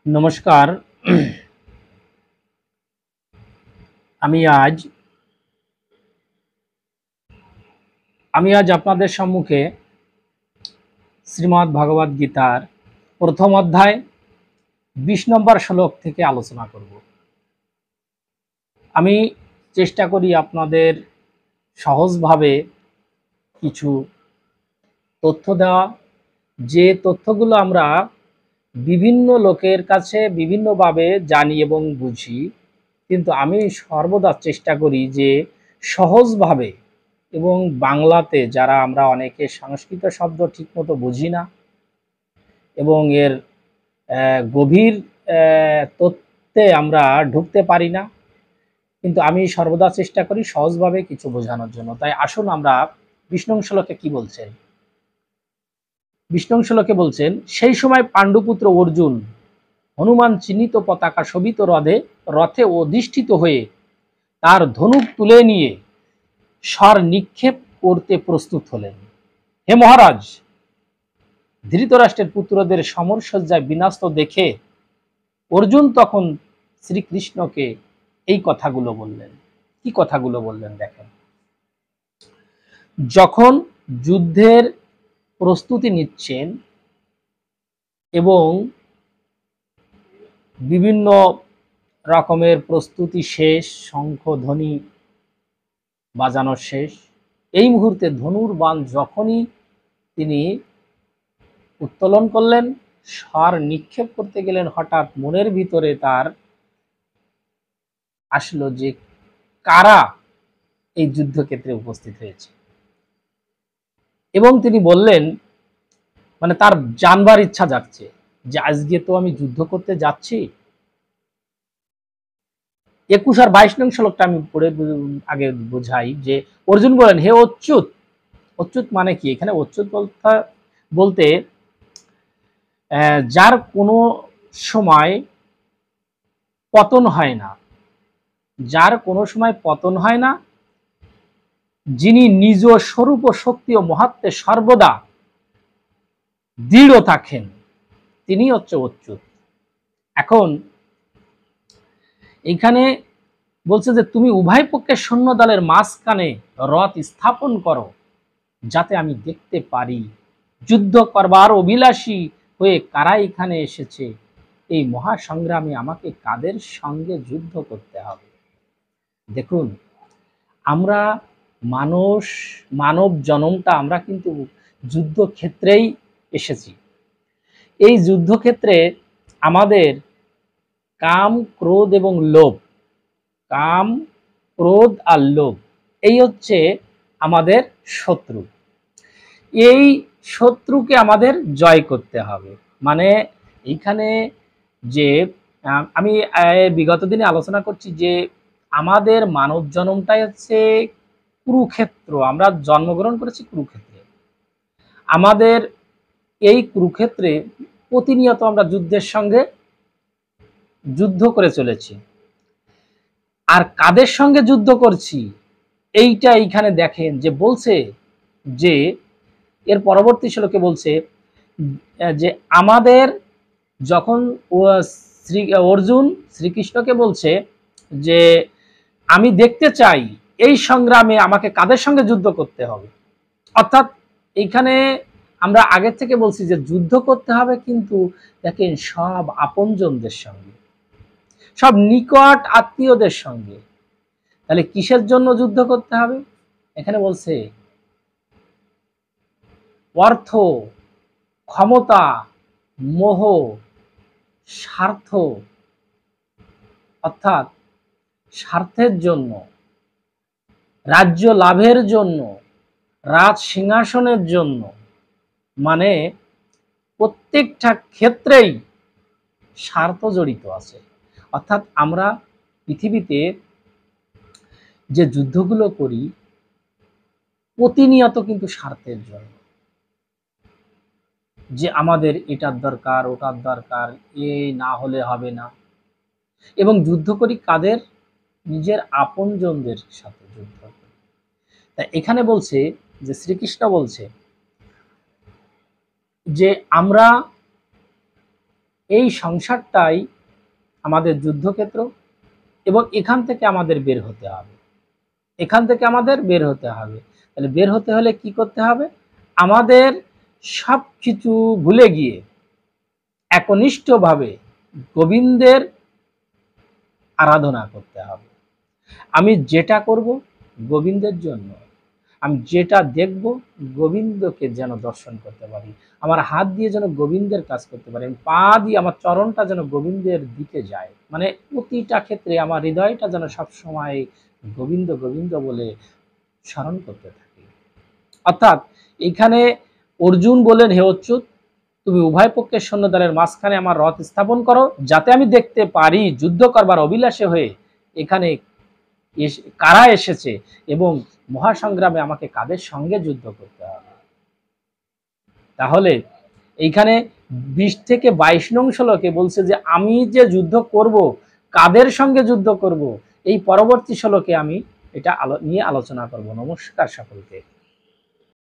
নমস্কার। আমি আজ আপনাদের সম্মুখে শ্রীমদ্ ভগবদ গীতার প্রথম অধ্যায় ২০ নম্বর শ্লোক থেকে আলোচনা করব। আমি চেষ্টা করি আপনাদের সহজভাবে কিছু তথ্য দেওয়া, যে তথ্যগুলো আমরা বিভিন্ন লোকের কাছে বিভিন্নভাবে জানি এবং বুঝি, কিন্তু আমি সর্বদা চেষ্টা করি যে সহজভাবে এবং বাংলাতে, যারা আমরা অনেকে সংস্কৃত শব্দ ঠিকমতো বুঝি না এবং এর গভীর তথ্যে আমরা ঢুকতে পারি না, কিন্তু আমি সর্বদা চেষ্টা করি সহজভাবে কিছু বোঝানোর জন্য। তাই আসুন আমরা ২০ নং শ্লোকে কি বলছেন। ২০ নং শ্লোকে বলছেন, সেই সময় পাণ্ডুপুত্র অর্জুন হনুমান চিহ্নিত পতাকা শোভিত রথে অধিষ্ঠিত হয়ে তার ধনুক তুলে নিয়ে স্বর নিক্ষেপ করতে প্রস্তুত হলেন। হে মহারাজ, ধৃতরাষ্ট্রের পুত্রদের সমরসজ্জায় বিন্যস্ত দেখে অর্জুন তখন শ্রীকৃষ্ণকে এই কথাগুলো বললেন। কি কথাগুলো বললেন দেখেন। যখন যুদ্ধের প্রস্তুতি নিচ্ছেন এবং বিভিন্ন রকমের প্রস্তুতি শেষ, শঙ্খধ্বনি বাজানো শেষ, এই মুহূর্তে ধনুর বাণ যখনই তিনি উত্তোলন করলেন, স্বর নিক্ষেপ করতে গেলেন, হঠাৎ মনের ভিতরে তার আসলো যে কারা এই যুদ্ধক্ষেত্রে উপস্থিত হয়েছে, এবং তিনি বললেন, মানে তার জানবার ইচ্ছা জাগছে যে আজকে তো আমি যুদ্ধ করতে যাচ্ছি। ২১ আর ২২ নং শ্লোকটা আমি পড়ে আগে বোঝাই যে অর্জুন বলেন, হে অচ্যুত। অচ্যুত মানে কি? এখানে অচ্যুত বলতে যার কোনো সময় পতন হয় না, যার কোনো সময় পতন হয় না, যিনি নিজ স্বরূপ ও শক্তি ও মহাত্মে সর্বদা দৃঢ় থাকেন, তিনি হচ্ছে অচ্যুত। এখন এইখানে বলছে যে তুমি উভয় পক্ষের সৈন্য দলের মাঝখানে রথ স্থাপন করো, যাতে আমি দেখতে পারি যুদ্ধ করবার অভিলাষী হয়ে কারা এখানে এসেছে। এই মহাসংগ্রামে আমাকে কাদের সঙ্গে যুদ্ধ করতে হবে। দেখুন, আমরা মানব জন্মটা আমরা কিন্তু যুদ্ধক্ষেত্রেই এসেছি। এই যুদ্ধক্ষেত্রে আমাদের কাম, ক্রোধ এবং লোভ, কাম, ক্রোধ আর লোভ, এই হচ্ছে আমাদের শত্রু। এই শত্রুকে আমাদের জয় করতে হবে। মানে এইখানে যে আমি বিগত দিনে আলোচনা করছি যে আমাদের মানব জন্মটাই হচ্ছে কুরুক্ষেত্র। আমরা জন্মগ্রহণ করেছি কুরুক্ষেত্রে। আমাদের এই কুরুক্ষেত্রে প্রতিনিয়ত আমরা যুদ্ধের সঙ্গে যুদ্ধ করে চলেছি। আর কাদের সঙ্গে যুদ্ধ করছি এইটা এইখানে দেখেন যে বলছে যে এর পরবর্তী শ্লোকে বলছে যে আমাদের যখন অর্জুন শ্রীকৃষ্ণকে বলছে যে আমি দেখতে চাই এই সংগ্রামে আমাকে কাদের সঙ্গে যুদ্ধ করতে হবে। অর্থাৎ এইখানে আমরা আগের থেকে বলছি যে যুদ্ধ করতে হবে, কিন্তু দেখেন সব আপনজনদের সঙ্গে, সব নিকট আত্মীয়দের সঙ্গে। তাহলে কিসের জন্য যুদ্ধ করতে হবে? এখানে বলছে অর্থ, ক্ষমতা, মোহ, স্বার্থ, অর্থাৎ স্বার্থের জন্য, রাজ্য লাভের জন্য, রাজ সিংহাসনের জন্য, মানে প্রত্যেকটা ক্ষেত্রেই স্বার্থ জড়িত আছে। অর্থাৎ আমরা পৃথিবীতে যে যুদ্ধগুলো করি প্রতিনিয়ত কিন্তু স্বার্থের জন্য, যে আমাদের এটার দরকার, ওটার দরকার, এই না হলে হবে না। এবং যুদ্ধ করি কাদের? নিজের আপনজনদের সাথে যুদ্ধ করি। তাই এখানে বলছে যে শ্রীকৃষ্ণ বলছে যে আমরা এই সংসারটাই আমাদের যুদ্ধক্ষেত্র, এবং এখান থেকে আমাদের বের হতে হবে। এখান থেকে আমাদের বের হতে হবে। তাহলে বের হতে হলে কি করতে হবে? আমাদের সব কিছু ভুলে গিয়ে একনিষ্ঠভাবে গোবিন্দের আরাধনা করতে হবে। আমি যেটা করব গোবিন্দের জন্য, আমি যেটা দেখব গোবিন্দকে যেন দর্শন করতে পারি, আমার হাত দিয়ে যেন গোবিন্দের কাজ করতে পারি, পা দিয়ে আমার চরণটা যেন গোবিন্দের দিকে যায়, মানে প্রতিটা ক্ষেত্রে আমার হৃদয়টা যেন সবসময় গোবিন্দ গোবিন্দ বলে স্মরণ করতে থাকি। অর্থাৎ এখানে অর্জুন বলেন, হে অচ্যুত, তুমি উভয় পক্ষের সৈন্যদলের মাঝখানে আমার রথ স্থাপন করো, যাতে আমি দেখতে পারি যুদ্ধ করবার অভিলাষে হয়ে এখানে কারা এসেছে এবং মহাসংগ্রামে আমাকে কাদের সঙ্গে যুদ্ধ করতে হবে। তাহলে এইখানে 20 থেকে 22 নং শ্লোকে বলছে যে আমি যে যুদ্ধ করব, কাদের সঙ্গে যুদ্ধ করব, এই পরবর্তী শ্লোকে আমি এটা নিয়ে আলোচনা করব। নমস্কার সকলকে।